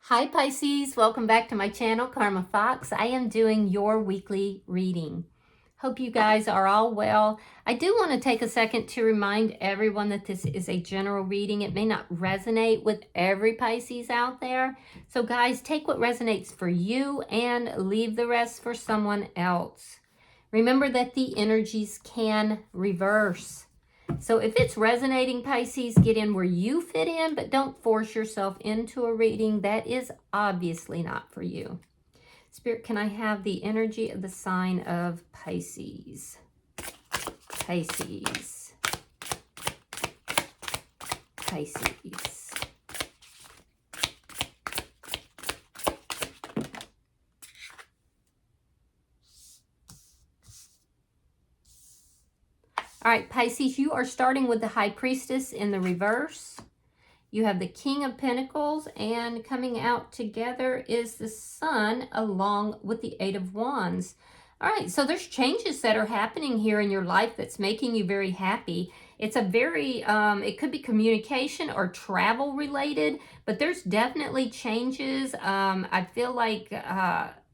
Hi Pisces, welcome back to my channel, Karma Fox. I am doing your weekly reading. Hope you guys are all well. I do want to take a second to remind everyone that this is a general reading. It may not resonate with every Pisces out there. So guys, take what resonates for you and leave the rest for someone else. Remember that the energies can reverse. So if it's resonating, Pisces, get in where you fit in, but don't force yourself into a reading that is obviously not for you. Spirit, can I have the energy of the sign of Pisces? Pisces. Pisces. All right, Pisces, you are starting with the High Priestess in the reverse. You have the King of Pentacles, and coming out together is the Sun along with the Eight of Wands. All right, so there's changes that are happening here in your life that's making you very happy. It's a very, it could be communication or travel related, but there's definitely changes. I feel like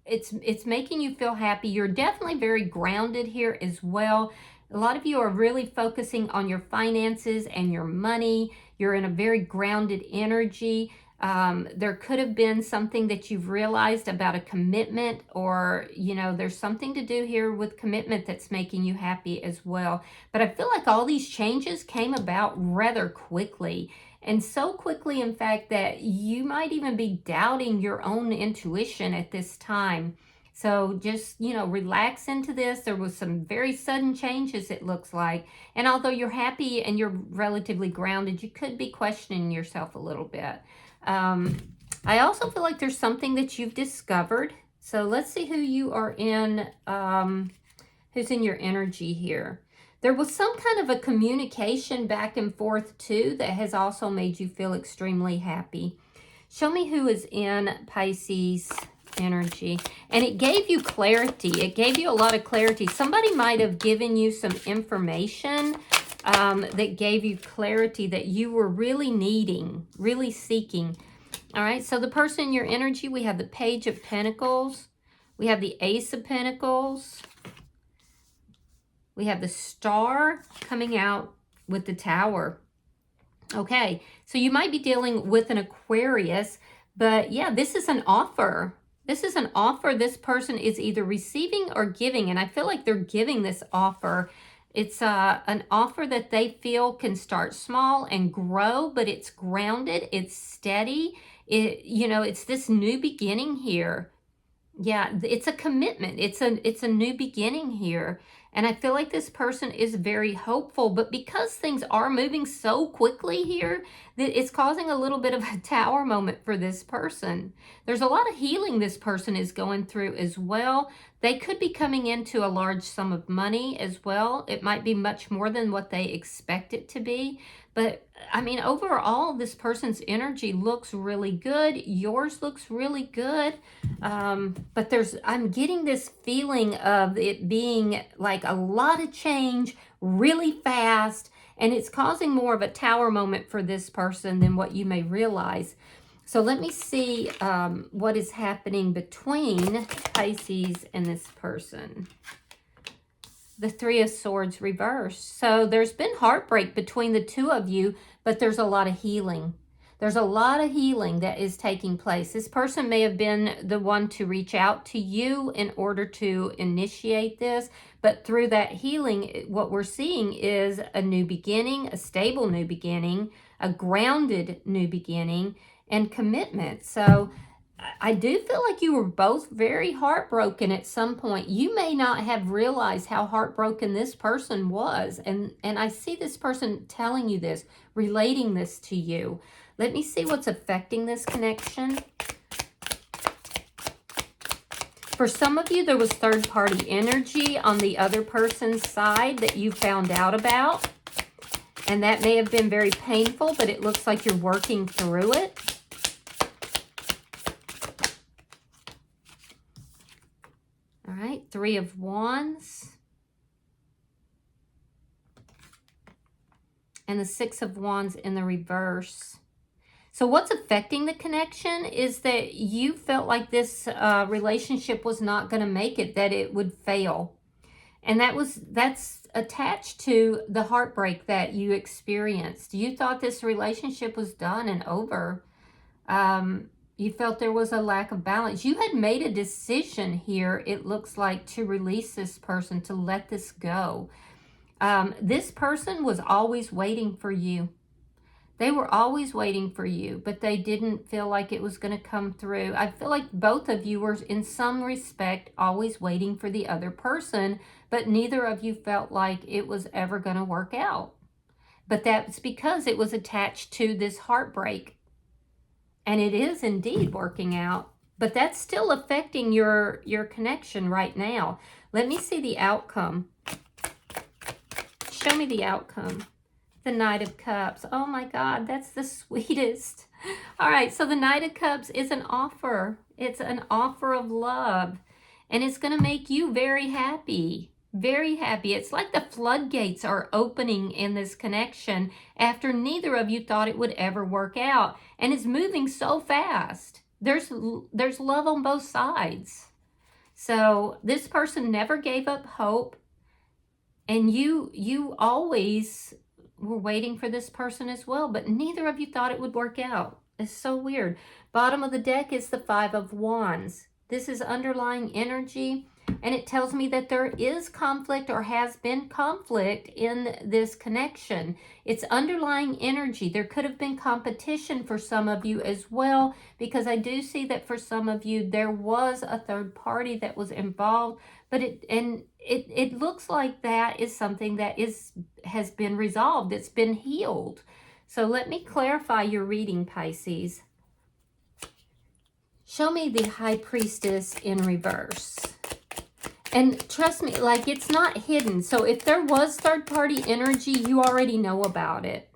it's making you feel happy. You're definitely very grounded here as well. A lot of you are really focusing on your finances and your money. You're in a very grounded energy. There could have been something that you've realized about a commitment, or, you know, there's something to do here with commitment that's making you happy as well. But I feel like all these changes came about rather quickly. And so quickly, in fact, that you might even be doubting your own intuition at this time. So just, you know, relax into this. There was some very sudden changes, it looks like. And although you're happy and you're relatively grounded, you could be questioning yourself a little bit. I also feel like there's something that you've discovered. So let's see who you are in, who's in your energy here. There was some kind of a communication back and forth too that has also made you feel extremely happy. Show me who is in Pisces energy. And it gave you clarity. It gave you a lot of clarity. Somebody might have given you some information that gave you clarity that you were really needing, really seeking. All right, so the person in your energy, we have the Page of Pentacles. We have the Ace of Pentacles. We have the Star coming out with the Tower. Okay, so you might be dealing with an Aquarius, but yeah, this is an offer. This is an offer this person is either receiving or giving, and I feel like they're giving this offer. It's an offer that they feel can start small and grow, but it's grounded, it's steady. You know, it's this new beginning here. Yeah, it's a commitment. It's a new beginning here. And I feel like this person is very hopeful, but because things are moving so quickly here, that it's causing a little bit of a tower moment for this person. There's a lot of healing this person is going through as well. They could be coming into a large sum of money as well. It might be much more than what they expect it to be. But I mean, overall, this person's energy looks really good. Yours looks really good. But I'm getting this feeling of it being like a lot of change really fast, and it's causing more of a tower moment for this person than what you may realize. So let me see what is happening between Pisces and this person. The Three of Swords reversed. So there's been heartbreak between the two of you, but there's a lot of healing. There's a lot of healing that is taking place. This person may have been the one to reach out to you in order to initiate this, but through that healing, what we're seeing is a new beginning, a stable new beginning, a grounded new beginning, and commitment. So I do feel like you were both very heartbroken at some point. You may not have realized how heartbroken this person was. And I see this person telling you this, relating this to you. Let me see what's affecting this connection. For some of you, there was third-party energy on the other person's side that you found out about. And that may have been very painful, but it looks like you're working through it. All right, Three of Wands. And the Six of Wands in the reverse. So what's affecting the connection is that you felt like this relationship was not going to make it, that it would fail. And that's attached to the heartbreak that you experienced. You thought this relationship was done and over. You felt there was a lack of balance. You had made a decision here, it looks like, to release this person, to let this go. This person was always waiting for you. They were always waiting for you, but they didn't feel like it was going to come through. I feel like both of you were, in some respect, always waiting for the other person, but neither of you felt like it was ever going to work out. But that's because it was attached to this heartbreak. And it is indeed working out, but that's still affecting your connection right now. Let me see the outcome. Show me the outcome. The Knight of Cups. Oh my God, that's the sweetest. All right, so the Knight of Cups is an offer. It's an offer of love, and it's going to make you very happy. Very happy. It's like the floodgates are opening in this connection after neither of you thought it would ever work out, and it's moving so fast. There's love on both sides. So this person never gave up hope, and you always were waiting for this person as well, but neither of you thought it would work out. It's so weird. Bottom of the deck is the Five of Wands. This is underlying energy, and it tells me that there is conflict or has been conflict in this connection. It's underlying energy. There could have been competition for some of you as well, because I do see that for some of you there was a third party that was involved, but it looks like that is something that has been resolved. It's been healed. So let me clarify your reading, Pisces. Show me the High Priestess in reverse. And trust me, like, it's not hidden. So if there was third-party energy, you already know about it.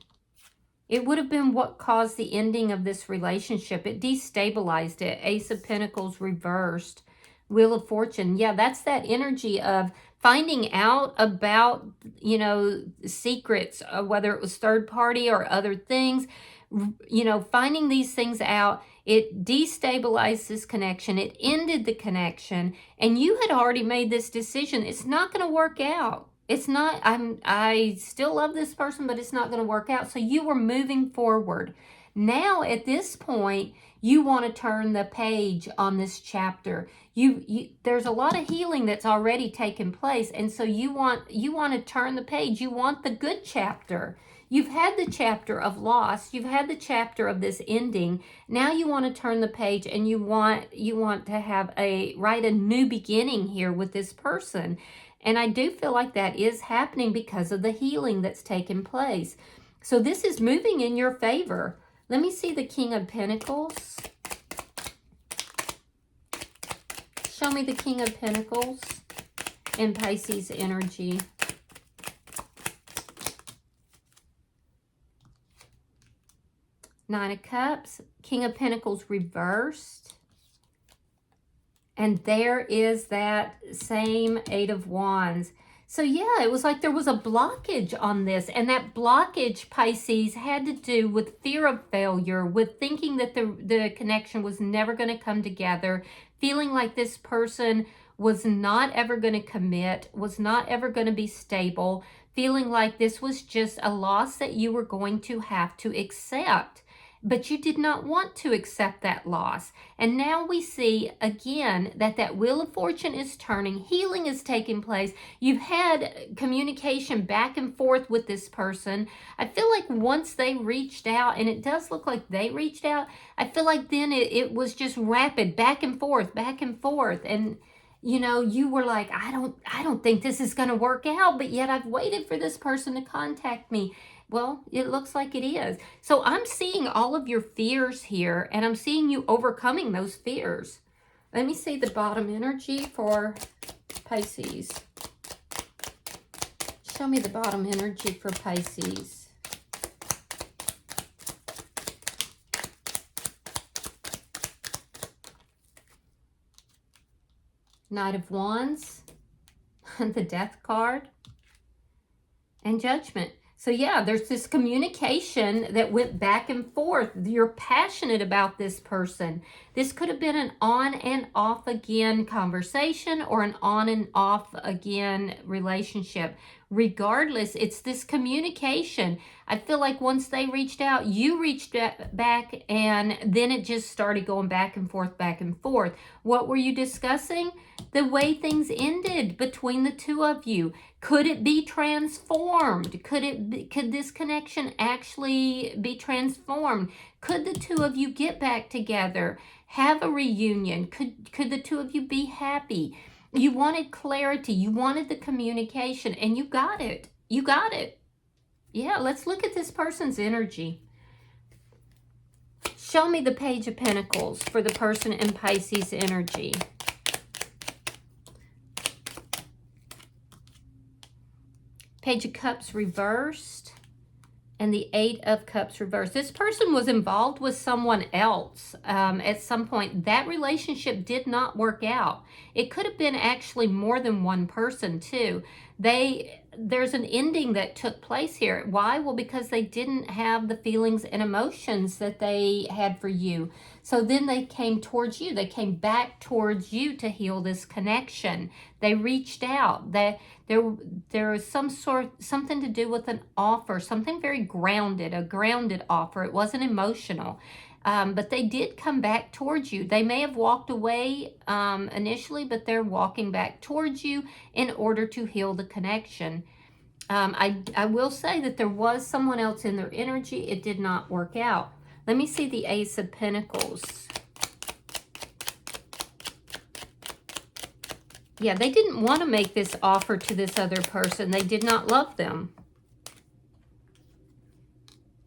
It would have been what caused the ending of this relationship. It destabilized it. Ace of Pentacles reversed. Wheel of Fortune. Yeah, that's that energy of finding out about, you know, secrets, whether it was third party or other things, you know, finding these things out. It destabilized this connection. It ended the connection. And you had already made this decision. It's not going to work out. It's not, I still love this person, but it's not going to work out. So you were moving forward. Now, at this point, you want to turn the page on this chapter. There's a lot of healing that's already taken place, and so you want to turn the page. You want the good chapter. You've had the chapter of loss. You've had the chapter of this ending. Now you want to turn the page, and you want to have write a new beginning here with this person. And I do feel like that is happening because of the healing that's taken place. So this is moving in your favor. Let me see the King of Pentacles. Show me the King of Pentacles in Pisces energy. Nine of Cups, King of Pentacles reversed. And there is that same Eight of Wands. So yeah, it was like there was a blockage on this. And that blockage, Pisces, had to do with fear of failure, with thinking that the connection was never going to come together, feeling like this person was not ever going to commit, was not ever going to be stable, feeling like this was just a loss that you were going to have to accept. But you did not want to accept that loss. And now we see again that Wheel of Fortune is turning. Healing is taking place. You've had communication back and forth with this person. I feel like once they reached out, and it does look like they reached out, I feel like then it was just rapid, back and forth, back and forth. And you know, you were like, I don't think this is going to work out, but yet I've waited for this person to contact me. Well, it looks like it is. So I'm seeing all of your fears here, and I'm seeing you overcoming those fears. Let me see the bottom energy for Pisces. Show me the bottom energy for Pisces. Knight of Wands, the Death card, and Judgment. So yeah, there's this communication that went back and forth. You're passionate about this person. This could have been an on and off again conversation or an on and off again relationship. Regardless, it's this communication. I feel like once they reached out, you reached back, and then it just started going back and forth, back and forth. What were you discussing? The way things ended between the two of you. Could it be transformed? Could this connection actually be transformed? Could the two of you get back together, have a reunion? Could the two of you be happy? You wanted clarity, you wanted the communication, and you got it. You got it. Yeah, let's look at this person's energy. Show me the Page of Pentacles for the person in Pisces energy. Page of Cups reversed and the Eight of Cups reversed. This person was involved with someone else at some point. That relationship did not work out. It could have been actually more than one person too. There's an ending that took place here. Why? Well, because they didn't have the feelings and emotions that they had for you. So then they came towards you. They came back towards you to heal this connection. They reached out. There was something to do with an offer, something very grounded, a grounded offer. It wasn't emotional. But they did come back towards you. They may have walked away initially, but they're walking back towards you in order to heal the connection. I will say that there was someone else in their energy. It did not work out. Let me see the Ace of Pentacles. Yeah, they didn't want to make this offer to this other person. They did not love them.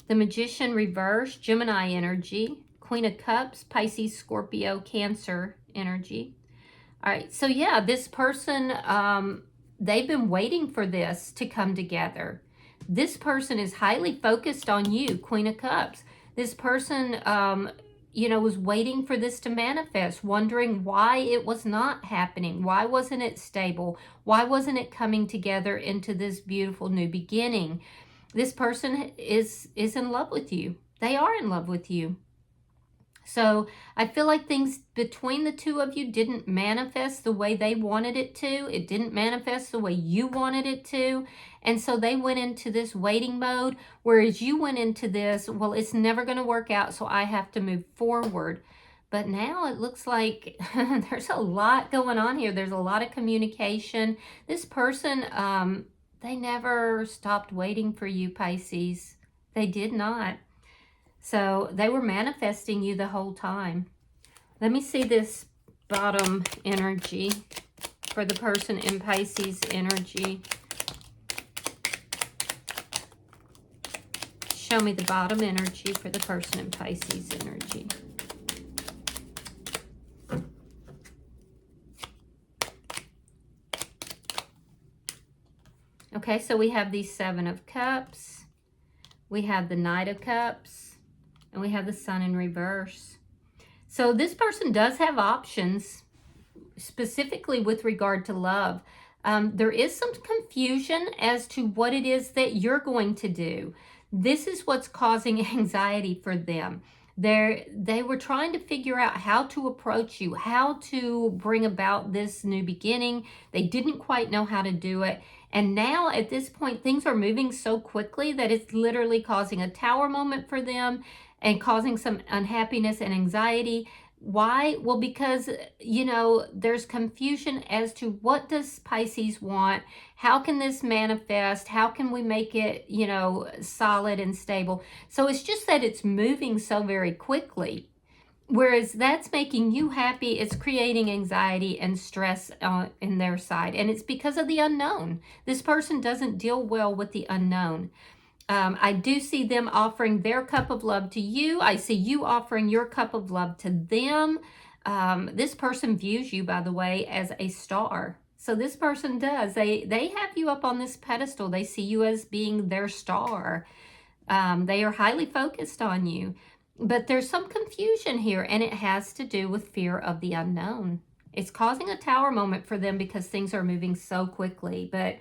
The Magician reversed, Gemini energy. Queen of Cups, Pisces, Scorpio, Cancer energy. All right, so yeah, this person, they've been waiting for this to come together. This person is highly focused on you, Queen of Cups. This person, was waiting for this to manifest, wondering why it was not happening. Why wasn't it stable? Why wasn't it coming together into this beautiful new beginning? This person is in love with you. They are in love with you. So I feel like things between the two of you didn't manifest the way they wanted it to. It didn't manifest the way you wanted it to. And so they went into this waiting mode, whereas you went into this, well, it's never going to work out, so I have to move forward. But now it looks like there's a lot going on here. There's a lot of communication. This person, they never stopped waiting for you, Pisces. They did not. So they were manifesting you the whole time. Let me see this bottom energy for the person in Pisces energy. Show me the bottom energy for the person in Pisces energy. Okay, so we have the Seven of Cups. We have the Knight of Cups. And we have the Sun in reverse. So this person does have options, specifically with regard to love. There is some confusion as to what it is that you're going to do. This is what's causing anxiety for them. They were trying to figure out how to approach you, how to bring about this new beginning. They didn't quite know how to do it. And now at this point, things are moving so quickly that it's literally causing a tower moment for them and causing some unhappiness and anxiety. Why? Well, because, there's confusion as to what does Pisces want? How can this manifest? How can we make it, solid and stable? So it's just that it's moving so very quickly. Whereas that's making you happy, it's creating anxiety and stress in their side. And it's because of the unknown. This person doesn't deal well with the unknown. I do see them offering their cup of love to you. I see you offering your cup of love to them. This person views you, by the way, as a star. So this person does. They have you up on this pedestal. They see you as being their star. They are highly focused on you. But there's some confusion here, and it has to do with fear of the unknown. It's causing a tower moment for them because things are moving so quickly. But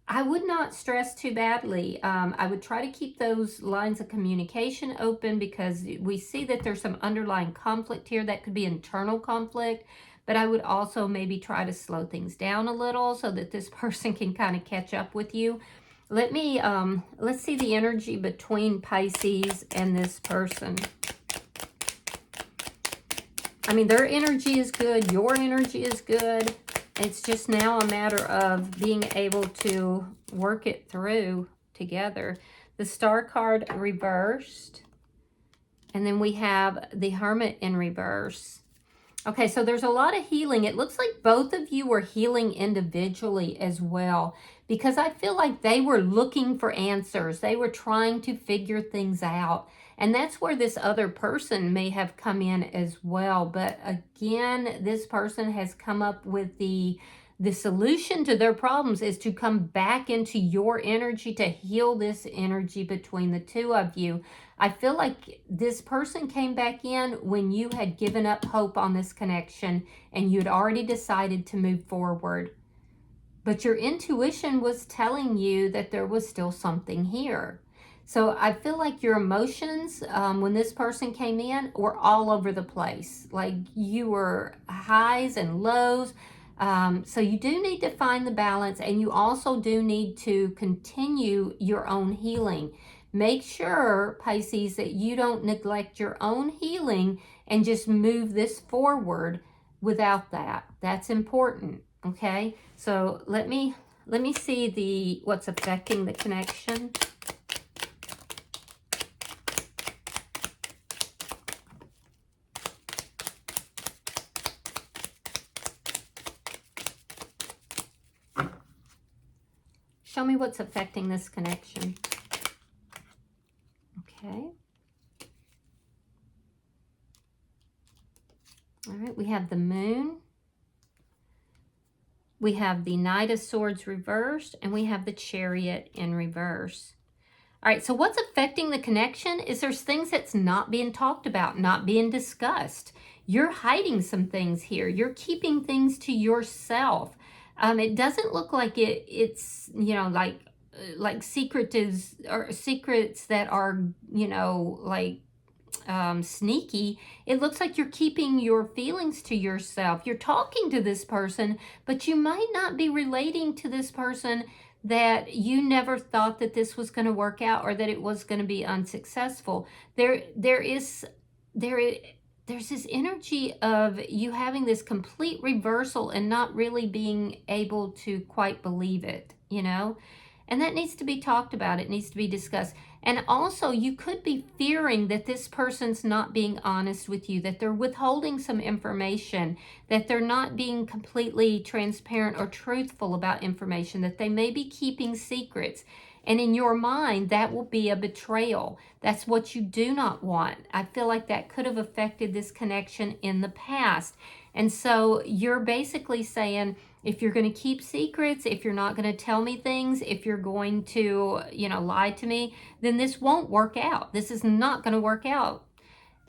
I would not stress too badly. I would try to keep those lines of communication open because we see that there's some underlying conflict here. That could be internal conflict, but I would also maybe try to slow things down a little so that this person can kind of catch up with you. Let's see the energy between Pisces and this person. I mean, their energy is good. Your energy is good. It's just now a matter of being able to work it through together. The Star card reversed. And then we have the Hermit in reverse. Okay, so there's a lot of healing. It looks like both of you were healing individually as well, because I feel like they were looking for answers. They were trying to figure things out. And that's where this other person may have come in as well. But again, this person has come up with the solution to their problems is to come back into your energy to heal this energy between the two of you. I feel like this person came back in when you had given up hope on this connection and you'd already decided to move forward. But your intuition was telling you that there was still something here. So I feel like your emotions, when this person came in, were all over the place. Like you were highs and lows. So you do need to find the balance, and you also do need to continue your own healing. Make sure, Pisces, that you don't neglect your own healing and just move this forward without that. That's important, okay? So let me see what's affecting the connection. Show me what's affecting this connection. Okay. All right, we have the Moon. We have the Knight of Swords reversed, and we have the Chariot in reverse. All right, so what's affecting the connection is there's things that's not being talked about, not being discussed. You're hiding some things here. You're keeping things to yourself. It doesn't look like it's, you know, like secrets that are, you know, like sneaky. It looks like you're keeping your feelings to yourself. You're talking to this person, but you might not be relating to this person that you never thought that this was going to work out or that it was going to be unsuccessful. There's this energy of you having this complete reversal and not really being able to quite believe it, you know? And that needs to be talked about. It needs to be discussed. And also, you could be fearing that this person's not being honest with you, that they're withholding some information, that they're not being completely transparent or truthful about information, that they may be keeping secrets. And in your mind, that will be a betrayal. That's what you do not want. I feel like that could have affected this connection in the past. And so you're basically saying, if you're going to keep secrets, if you're not going to tell me things, if you're going to, you know, lie to me, then this won't work out. This is not going to work out.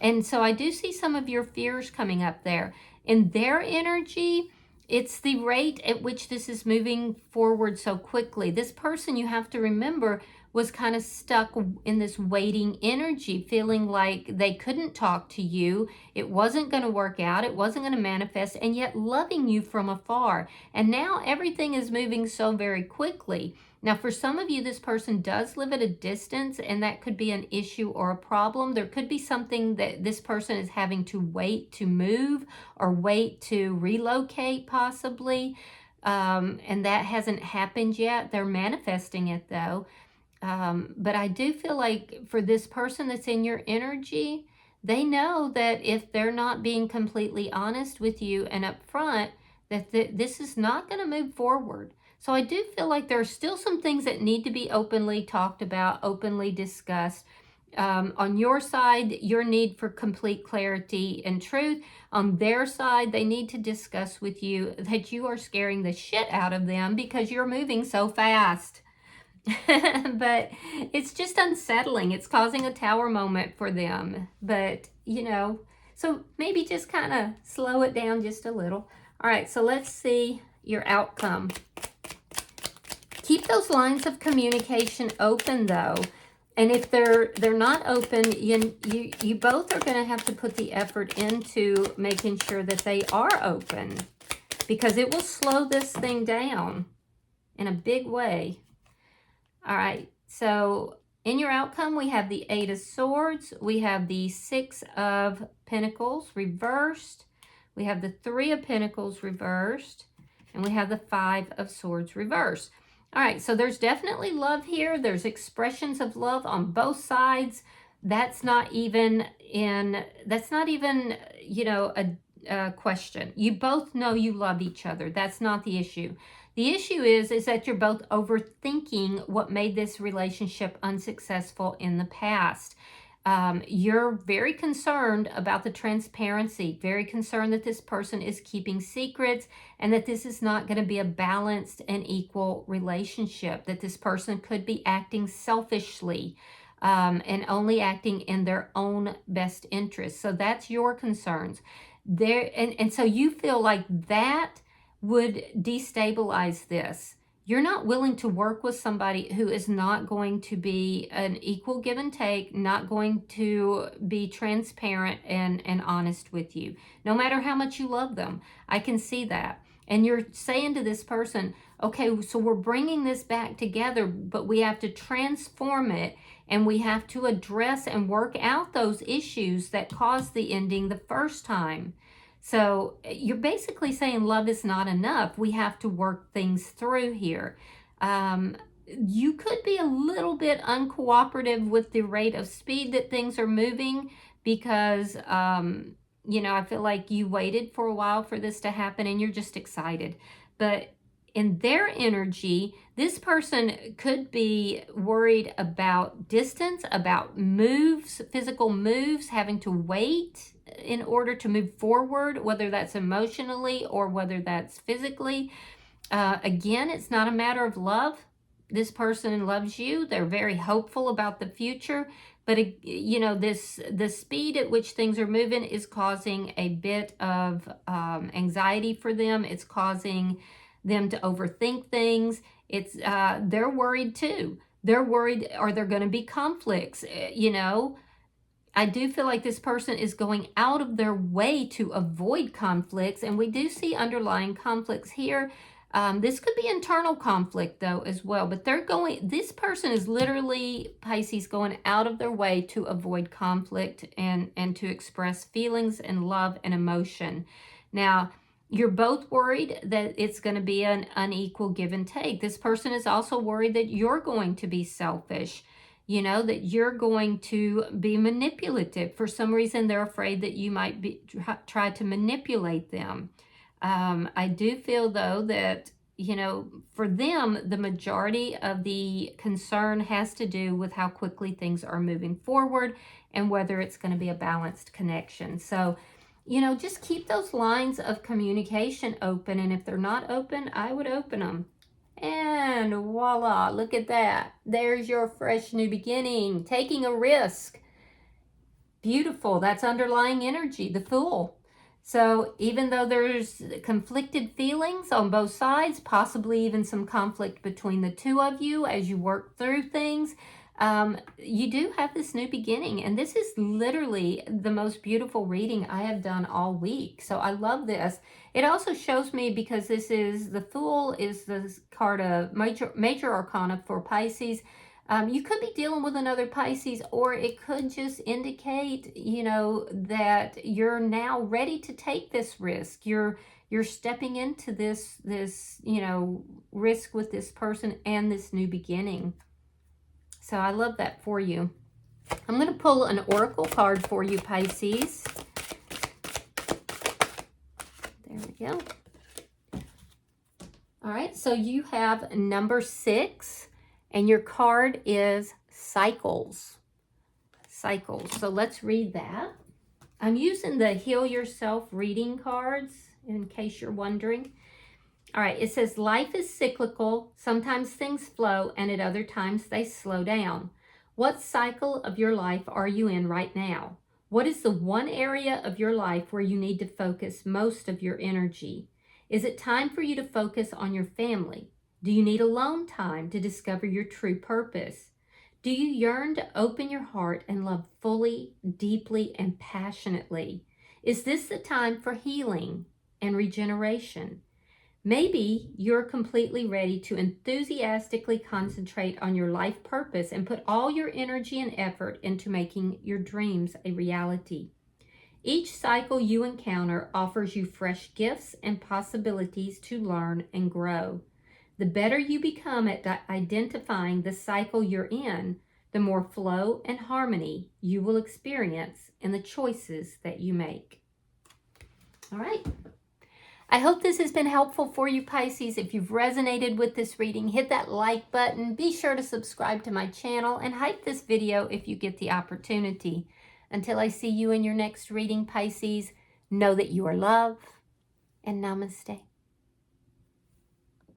And so I do see some of your fears coming up there. In their energy, it's the rate at which this is moving forward so quickly. This person, you have to remember, was kind of stuck in this waiting energy, feeling like they couldn't talk to you. It wasn't going to work out. It wasn't going to manifest, and yet loving you from afar. And now everything is moving so very quickly. Now, for some of you, this person does live at a distance, and that could be an issue or a problem. There could be something that this person is having to wait to move or wait to relocate, possibly. And that hasn't happened yet. They're manifesting it, though. But I do feel like for this person that's in your energy, they know that if they're not being completely honest with you and upfront, that this is not going to move forward. So I do feel like there are still some things that need to be openly talked about, openly discussed. On your side, your need for complete clarity and truth. On their side, they need to discuss with you that you are scaring the shit out of them because you're moving so fast. But it's just unsettling. It's causing a tower moment for them. But, you know, so maybe just kind of slow it down just a little. All right, so let's see your outcome. Keep those lines of communication open, though. And if they're not open, you both are going to have to put the effort into making sure that they are open, because it will slow this thing down in a big way. All right, so in your outcome, we have the 8 of Swords, we have the 6 of Pentacles reversed, we have the 3 of Pentacles reversed, and we have the 5 of Swords reversed. All right, so there's definitely love here. There's expressions of love on both sides. That's not even, you know, a question. You both know you love each other. That's not the issue. The issue is that you're both overthinking what made this relationship unsuccessful in the past. You're very concerned about the transparency, very concerned that this person is keeping secrets, and that this is not going to be a balanced and equal relationship, that this person could be acting selfishly and only acting in their own best interest. So that's your concerns there. And so you feel like that would destabilize this. You're not willing to work with somebody who is not going to be an equal give and take, not going to be transparent and honest with you, no matter how much you love them. I can see that. And you're saying to this person, okay, so we're bringing this back together, but we have to transform it, and we have to address and work out those issues that caused the ending the first time. So you're basically saying love is not enough. We have to work things through here. You could be a little bit uncooperative with the rate of speed that things are moving, because, you know, I feel like you waited for a while for this to happen and you're just excited. But in their energy, this person could be worried about distance, about moves, physical moves, having to wait in order to move forward, whether that's emotionally or whether that's physically. Again, it's not a matter of love. This person loves you. They're very hopeful about the future. But, you know, the speed at which things are moving is causing a bit of anxiety for them. It's causing them to overthink things. They're worried too. They're worried, are there going to be conflicts? You know, I do feel like this person is going out of their way to avoid conflicts, and we do see underlying conflicts here. This could be internal conflict though as well, but this person is literally, Pisces, going out of their way to avoid conflict and to express feelings and love and emotion. Now, you're both worried that it's going to be an unequal give and take. This person is also worried that you're going to be selfish, you know, that you're going to be manipulative. For some reason, they're afraid that you might try to manipulate them. I do feel, though, that, you know, for them, the majority of the concern has to do with how quickly things are moving forward and whether it's going to be a balanced connection. So, you know, just keep those lines of communication open. And if they're not open, I would open them. And voila, look at that. There's your fresh new beginning. Taking a risk. Beautiful. That's underlying energy, the Fool. So even though there's conflicted feelings on both sides, possibly even some conflict between the two of you as you work through things, you do have this new beginning. And this is literally the most beautiful reading I have done all week. So I love this. It also shows me, because this is, the Fool is the card of major arcana for Pisces. You could be dealing with another Pisces, or it could just indicate, you know, that you're now ready to take this risk. You're stepping into this, you know, risk with this person and this new beginning. So I love that for you. I'm going to pull an oracle card for you, Pisces. There we go. All right, so you have number 6. And your card is Cycles. Cycles. So let's read that. I'm using the Heal Yourself reading cards, in case you're wondering. All right, it says, life is cyclical. Sometimes things flow, and at other times they slow down. What cycle of your life are you in right now? What is the one area of your life where you need to focus most of your energy? Is it time for you to focus on your family? Do you need alone time to discover your true purpose? Do you yearn to open your heart and love fully, deeply, and passionately? Is this the time for healing and regeneration? Maybe you're completely ready to enthusiastically concentrate on your life purpose and put all your energy and effort into making your dreams a reality. Each cycle you encounter offers you fresh gifts and possibilities to learn and grow. The better you become at identifying the cycle you're in, the more flow and harmony you will experience in the choices that you make. All right. I hope this has been helpful for you, Pisces. If you've resonated with this reading, hit that like button. Be sure to subscribe to my channel and hype this video if you get the opportunity. Until I see you in your next reading, Pisces, know that you are loved, and namaste.